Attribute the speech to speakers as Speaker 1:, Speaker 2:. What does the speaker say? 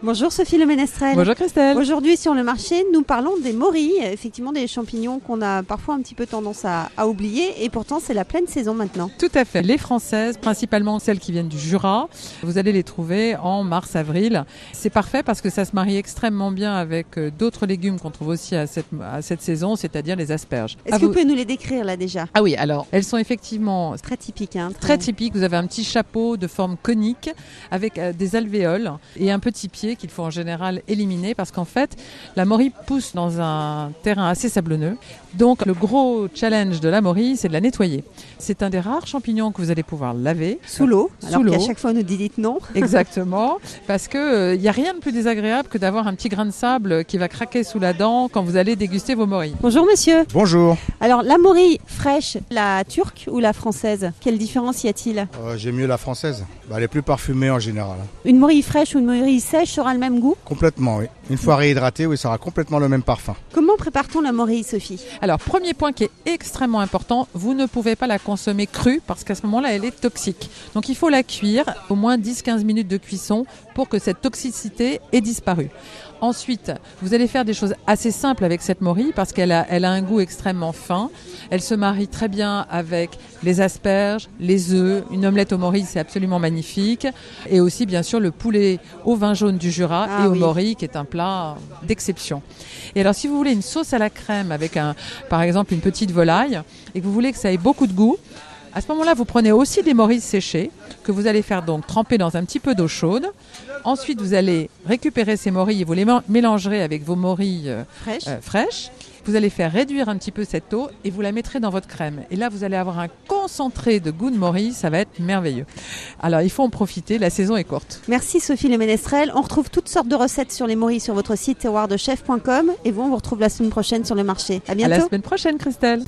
Speaker 1: Bonjour Sophie Le Ménestrel.
Speaker 2: Bonjour Christelle.
Speaker 1: Aujourd'hui sur le marché, nous parlons des morilles, effectivement des champignons qu'on a parfois un petit peu tendance à oublier et pourtant c'est la pleine saison maintenant.
Speaker 2: Tout à fait. Les françaises, principalement celles qui viennent du Jura, vous allez les trouver en mars-avril. C'est parfait parce que ça se marie extrêmement bien avec d'autres légumes qu'on trouve aussi à cette saison, c'est-à-dire les asperges.
Speaker 1: Est-ce que vous pouvez nous les décrire là déjà?
Speaker 2: Ah oui, alors elles sont effectivement
Speaker 1: très typiques.
Speaker 2: Très typiques. Vous avez un petit chapeau de forme conique avec des alvéoles et un petit pied qu'il faut en général éliminer parce qu'en fait, la morille pousse dans un terrain assez sablonneux. Donc le gros challenge de la morille, c'est de la nettoyer. C'est un des rares champignons que vous allez pouvoir laver.
Speaker 1: Sous l'eau, alors qu'à chaque fois on nous dit dites non.
Speaker 2: Exactement, parce qu'il n'y a rien de plus désagréable que d'avoir un petit grain de sable qui va craquer sous la dent quand vous allez déguster vos morilles.
Speaker 1: Bonjour monsieur.
Speaker 3: Bonjour.
Speaker 1: Alors la morille fraîche, la turque ou la française, quelle différence y a-t-il?
Speaker 3: J'aime mieux la française, elle est plus parfumée en général.
Speaker 1: Une morille fraîche ou une morille sèche aura le même goût?
Speaker 3: Complètement, oui. Une fois réhydratée, oui, ça aura complètement le même parfum.
Speaker 1: Comment prépare-t-on la morille, Sophie?
Speaker 2: Alors, premier point qui est extrêmement important, vous ne pouvez pas la consommer crue parce qu'à ce moment-là, elle est toxique. Donc, il faut la cuire, au moins 10-15 minutes de cuisson pour que cette toxicité ait disparu. Ensuite, vous allez faire des choses assez simples avec cette morille parce qu'elle a un goût extrêmement fin. Elle se marie très bien avec les asperges, les œufs. Une omelette aux morilles, c'est absolument magnifique. Et aussi, bien sûr, le poulet au vin jaune du Jura et aux morilles, qui est un plat d'exception. Et alors, si vous voulez une sauce à la crème avec, par exemple, une petite volaille et que vous voulez que ça ait beaucoup de goût, à ce moment-là, vous prenez aussi des morilles séchées que vous allez faire donc tremper dans un petit peu d'eau chaude. Ensuite, vous allez récupérer ces morilles et vous les mélangerez avec vos morilles fraîches. Vous allez faire réduire un petit peu cette eau et vous la mettrez dans votre crème. Et là, vous allez avoir un concentré de goût de morille, ça va être merveilleux. Alors, il faut en profiter, la saison est courte.
Speaker 1: Merci Sophie Le Ménestrel. On retrouve toutes sortes de recettes sur les morilles sur votre site terroirdechef.com et on vous retrouve la semaine prochaine sur le marché. À bientôt.
Speaker 2: À la semaine prochaine, Christelle.